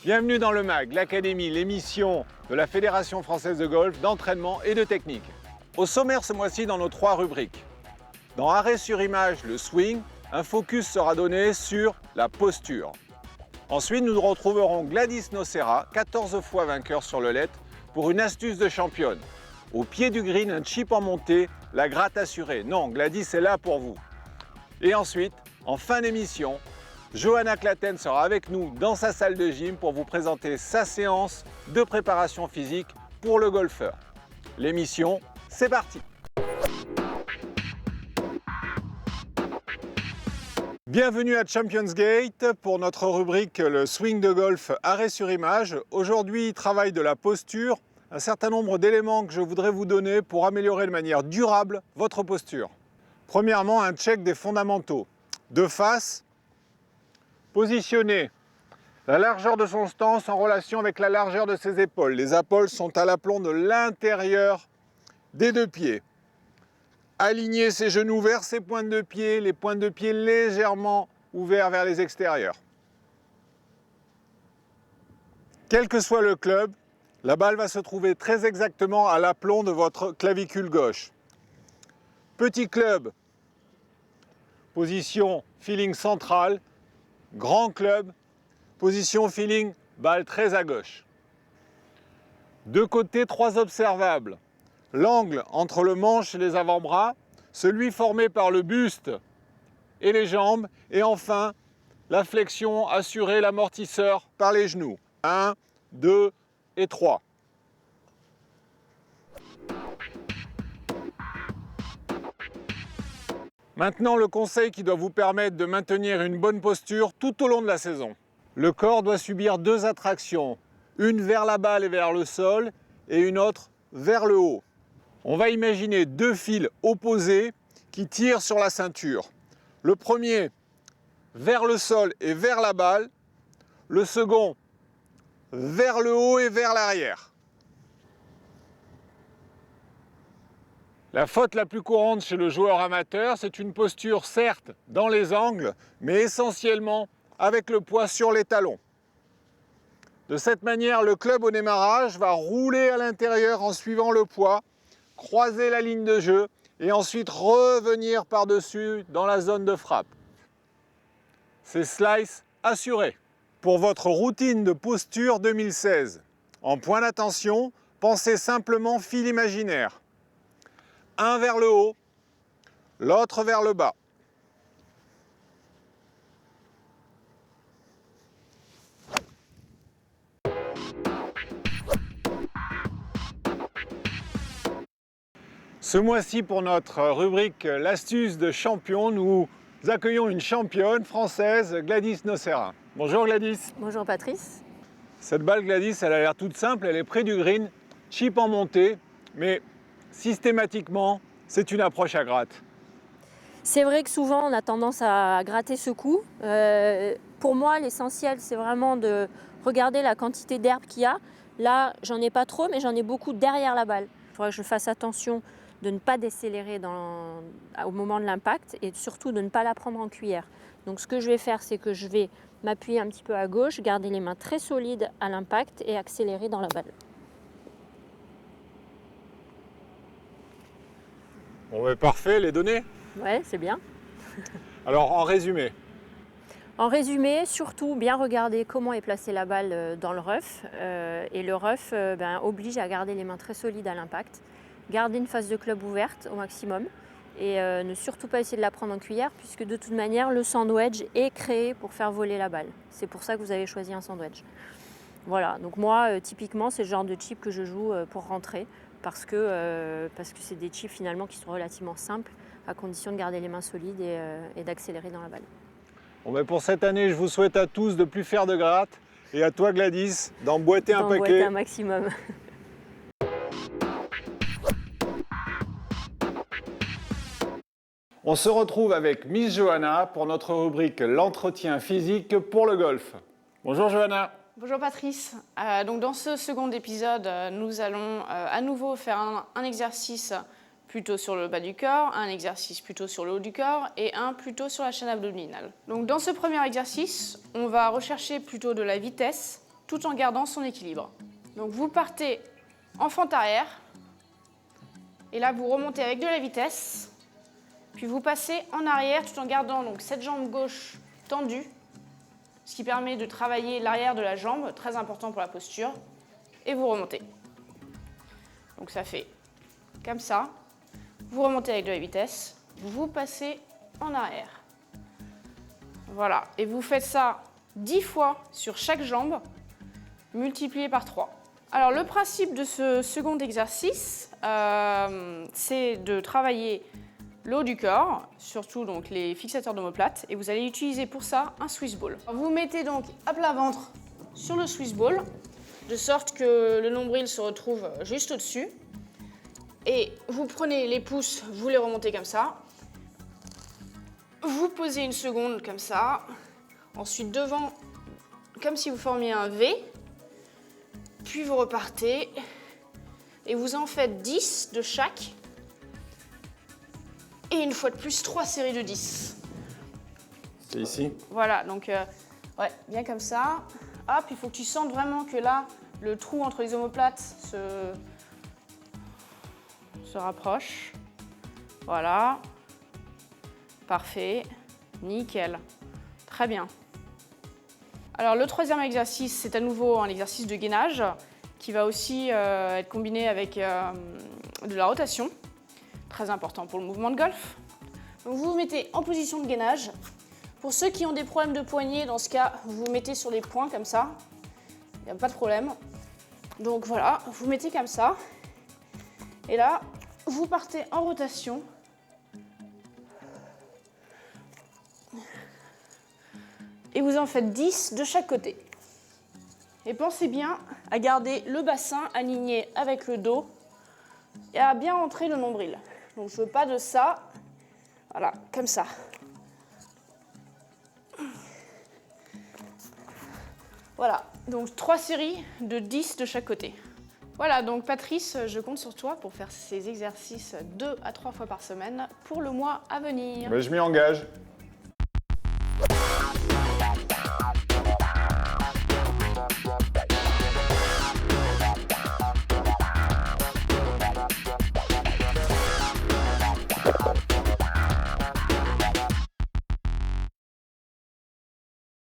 Bienvenue dans le MAG, l'Académie, l'émission de la Fédération Française de Golf, d'entraînement et de technique. Au sommaire ce mois-ci dans nos 3 rubriques. Dans Arrêt sur image, le swing, un focus sera donné sur la posture. Ensuite, nous retrouverons Gladys Nocera, 14 fois vainqueur sur le LED, pour une astuce de championne. Au pied du green, un chip en montée, la gratte assurée. Non, Gladys est là pour vous. Et ensuite, en fin d'émission, Johanna Claten sera avec nous dans sa salle de gym pour vous présenter sa séance de préparation physique pour le golfeur. L'émission, c'est parti! Bienvenue à Champions Gate pour notre rubrique le swing de golf arrêt sur image. Aujourd'hui, travail de la posture, un certain nombre d'éléments que je voudrais vous donner pour améliorer de manière durable votre posture. Premièrement, un check des fondamentaux. De face, positionner la largeur de son stance en relation avec la largeur de ses épaules. Les épaules sont à l'aplomb de l'intérieur des 2 pieds. Aligner ses genoux vers ses pointes de pied, les pointes de pied légèrement ouverts vers les extérieurs. Quel que soit le club, la balle va se trouver très exactement à l'aplomb de votre clavicule gauche. Petit club, position feeling central. Grand club, position feeling, balle très à gauche. De côté, 3 observables. L'angle entre le manche et les avant-bras, celui formé par le buste et les jambes, et enfin, la flexion assurée, l'amortisseur par les genoux. 1, 2 et 3. Maintenant, le conseil qui doit vous permettre de maintenir une bonne posture tout au long de la saison. Le corps doit subir 2 attractions, une vers la balle et vers le sol et une autre vers le haut. On va imaginer 2 fils opposés qui tirent sur la ceinture. Le premier vers le sol et vers la balle, le second vers le haut et vers l'arrière. La faute la plus courante chez le joueur amateur, c'est une posture certes dans les angles, mais essentiellement avec le poids sur les talons. De cette manière, le club au démarrage va rouler à l'intérieur en suivant le poids, croiser la ligne de jeu et ensuite revenir par-dessus dans la zone de frappe. C'est slice assuré. Pour votre routine de posture 2016, en point d'attention, pensez simplement fil imaginaire. Un vers le haut, l'autre vers le bas. Ce mois-ci, pour notre rubrique l'astuce de champion, nous accueillons une championne française, Gladys Nocera. Bonjour Gladys. Bonjour Patrice. Cette balle Gladys, elle a l'air toute simple, elle est près du green, chip en montée, mais systématiquement, c'est une approche à gratte. C'est vrai que souvent on a tendance à gratter ce coup. Pour moi, l'essentiel, c'est vraiment de regarder la quantité d'herbe qu'il y a. Là, j'en ai pas trop, mais j'en ai beaucoup derrière la balle. Il faudrait que je fasse attention de ne pas décélérer au moment de l'impact et surtout de ne pas la prendre en cuillère. Donc ce que je vais faire, c'est que je vais m'appuyer un petit peu à gauche, garder les mains très solides à l'impact et accélérer dans la balle. Bon, mais parfait, les données. Ouais, c'est bien. Alors, en résumé. En résumé, surtout bien regarder comment est placée la balle dans le rough. Et le rough oblige à garder les mains très solides à l'impact. Garder une face de club ouverte au maximum. Et ne surtout pas essayer de la prendre en cuillère, puisque de toute manière, le sandwich est créé pour faire voler la balle. C'est pour ça que vous avez choisi un sandwich. Voilà, donc moi, typiquement, c'est le genre de chip que je joue pour rentrer. Parce que c'est des chips finalement qui sont relativement simples, à condition de garder les mains solides et d'accélérer dans la balle. Bon, ben pour cette année, je vous souhaite à tous de plus faire de gratte et à toi Gladys d'emboîter un paquet. D'emboîter un maximum. On se retrouve avec Miss Johanna pour notre rubrique l'entretien physique pour le golf. Bonjour Johanna. Bonjour Patrice. Donc dans ce second épisode, nous allons à nouveau faire un exercice plutôt sur le bas du corps, un exercice plutôt sur le haut du corps et un plutôt sur la chaîne abdominale. Donc dans ce premier exercice, on va rechercher plutôt de la vitesse tout en gardant son équilibre. Donc vous partez en fente arrière, et là vous remontez avec de la vitesse, puis vous passez en arrière tout en gardant donc cette jambe gauche tendue, ce qui permet de travailler l'arrière de la jambe, très important pour la posture, et vous remontez. Donc ça fait comme ça, vous remontez avec de la vitesse, vous passez en arrière. Voilà, et vous faites ça 10 fois sur chaque jambe, multiplié par 3. Alors le principe de ce second exercice, c'est de travailler le haut du corps, surtout donc les fixateurs d'omoplate, et vous allez utiliser pour ça un Swiss ball. Vous mettez donc à plat ventre sur le Swiss ball, de sorte que le nombril se retrouve juste au-dessus, et vous prenez les pouces, vous les remontez comme ça, vous posez une seconde comme ça, ensuite devant, comme si vous formiez un V, puis vous repartez, et vous en faites 10 de chaque, et une fois de plus, 3 séries de 10. C'est ici? Voilà, donc ouais, bien comme ça. Hop, il faut que tu sentes vraiment que là, le trou entre les omoplates se rapproche. Voilà. Parfait. Nickel. Très bien. Alors le troisième exercice, c'est à nouveau un exercice de gainage qui va aussi être combiné avec de la rotation. Très important pour le mouvement de golf. Donc vous vous mettez en position de gainage. Pour ceux qui ont des problèmes de poignet, dans ce cas, vous vous mettez sur les poings comme ça. Il n'y a pas de problème. Donc voilà, vous mettez comme ça. Et là, vous partez en rotation. Et vous en faites 10 de chaque côté. Et pensez bien à garder le bassin aligné avec le dos et à bien entrer le nombril. Donc je veux pas de ça. Voilà, comme ça. Voilà, donc 3 séries de 10 de chaque côté. Voilà, donc Patrice, je compte sur toi pour faire ces exercices 2 à 3 fois par semaine pour le mois à venir. Je m'y engage.